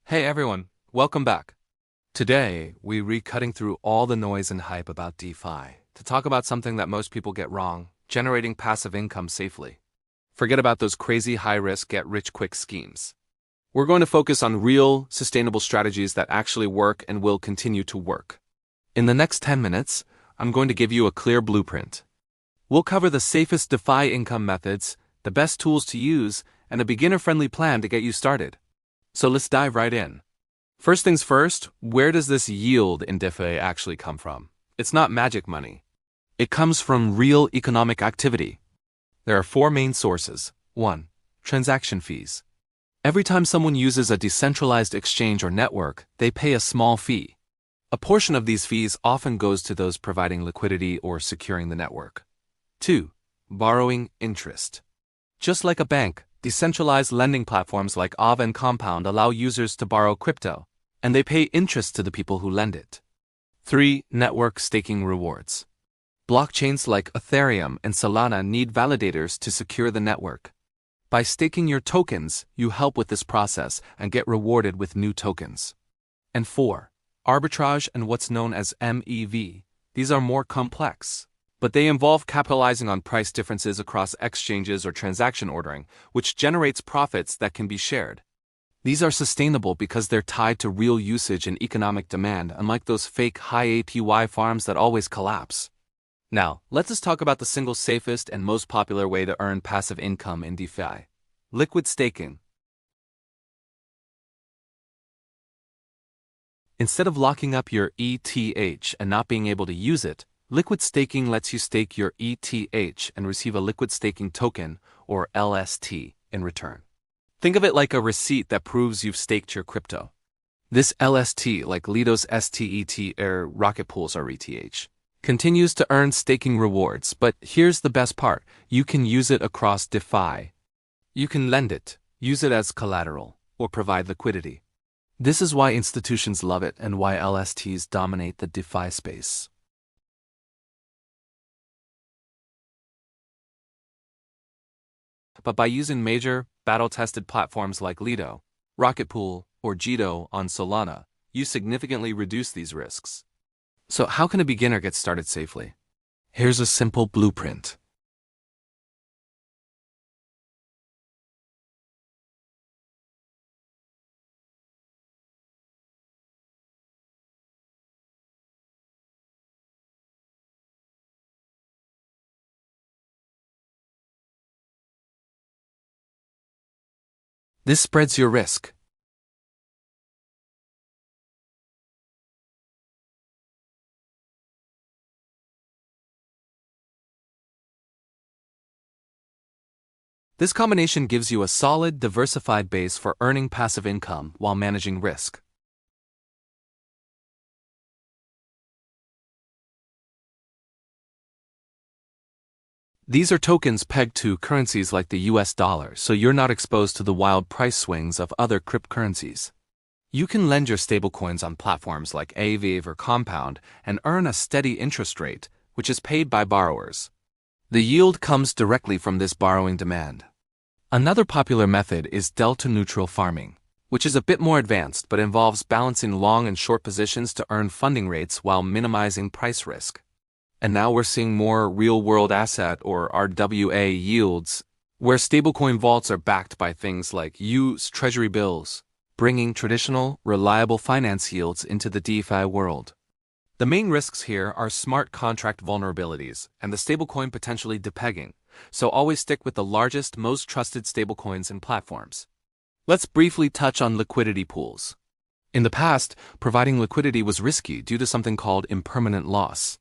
Hey everyone, welcome back. Today, we're cutting through all the noise and hype about DeFi to talk about something that most people get wrong, generating passive income safely. Forget about those crazy high-risk get-rich-quick schemes. We're going to focus on real, sustainable strategies that actually work and will continue to work. In the next 10 minutes, I'm going to give you a clear blueprint. We'll cover the safest DeFi income methods, the best tools to use, and a beginner-friendly plan to get you started. So let's dive right in. First things first, where does this yield in DeFi actually come from? It's not magic money. It comes from real economic activity. There are four main sources. 1. Transaction fees. Every time someone uses a decentralized exchange or network, they pay a small fee. A portion of these fees often goes to those providing liquidity or securing the network. 2. Borrowing interest. Just like a bank, decentralized lending platforms like MEV and Compound allow users to borrow crypto, and they pay interest to the people who lend it. 3. Network staking rewards. Blockchains like Ethereum and Solana need validators to secure the network. By staking your tokens, you help with this process and get rewarded with new tokens. And 4. Arbitrage and what's known as MEV. These are more complex, but they involve capitalizing on price differences across exchanges or transaction ordering, which generates profits that can be shared. These are sustainable because they're tied to real usage and economic demand, unlike those fake high APY farms that always collapse. Now, let's just talk about the single safest and most popular way to earn passive income in DeFi: liquid staking. Instead of locking up your ETH and not being able to use it, liquid staking lets you stake your ETH and receive a liquid staking token, or LST, in return. Think of it like a receipt that proves you've staked your crypto. This LST, like Lido's STET or Rocket Pool's RETH, continues to earn staking rewards, but here's the best part: you can use it across DeFi. You can lend it, use it as collateral, or provide liquidity. This is why institutions love it and why LSTs dominate the DeFi space. But by using major, battle-tested platforms like Lido, Rocket Pool, or Jito on Solana, you significantly reduce these risks. So how can a beginner get started safely? Here's a simple blueprint. This spreads your risk. This combination gives you a solid, diversified base for earning passive income while managing risk. These are tokens pegged to currencies like the US dollar, so you're not exposed to the wild price swings of other cryptocurrencies. You can lend your stablecoins on platforms like MEV or Compound and earn a steady interest rate, which is paid by borrowers. The yield comes directly from this borrowing demand. Another popular method is delta-neutral farming, which is a bit more advanced but involves balancing long and short positions to earn funding rates while minimizing price risk. And now we're seeing more real-world asset or RWA yields, where stablecoin vaults are backed by things like US Treasury bills, bringing traditional, reliable finance yields into the DeFi world. The main risks here are smart contract vulnerabilities and the stablecoin potentially depegging, so always stick with the largest, most trusted stablecoins and platforms. Let's briefly touch on liquidity pools. In the past, providing liquidity was risky due to something called impermanent loss.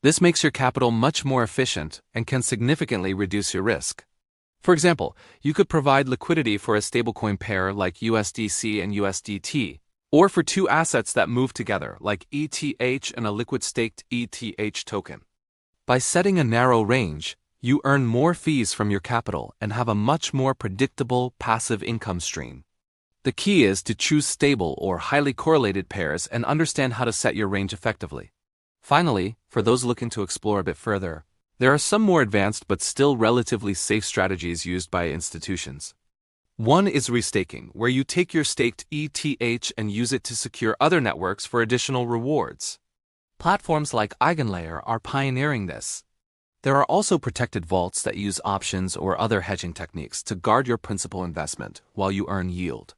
This makes your capital much more efficient and can significantly reduce your risk. For example, you could provide liquidity for a stablecoin pair like USDC and USDT, or for two assets that move together like ETH and a liquid staked ETH token. By setting a narrow range, you earn more fees from your capital and have a much more predictable passive income stream. The key is to choose stable or highly correlated pairs and understand how to set your range effectively. Finally, for those looking to explore a bit further, There are some more advanced but still relatively safe strategies used by institutions. One is restaking, where you take your staked ETH and use it to secure other networks for additional rewards. Platforms like Eigenlayer are pioneering this. There are also protected vaults that use options or other hedging techniques to guard your principal investment while you earn yield.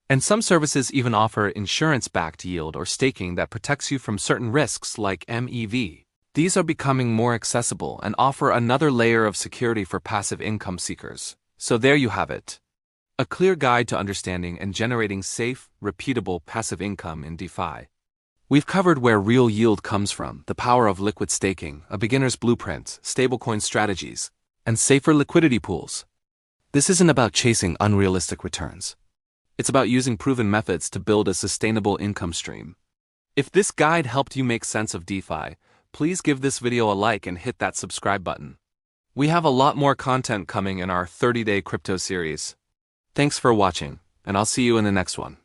And some services even offer insurance-backed yield or staking that protects you from certain risks like MEV. These are becoming more accessible and offer another layer of security for passive income seekers. So there you have it. A clear guide to understanding and generating safe, repeatable passive income in DeFi. We've covered where real yield comes from, the power of liquid staking, a beginner's blueprint, stablecoin strategies, and safer liquidity pools. This isn't about chasing unrealistic returns. It's about using proven methods to build a sustainable income stream. If this guide helped you make sense of DeFi, please give this video a like and hit that subscribe button. We have a lot more content coming in our 30-day crypto series. Thanks for watching, and I'll see you in the next one.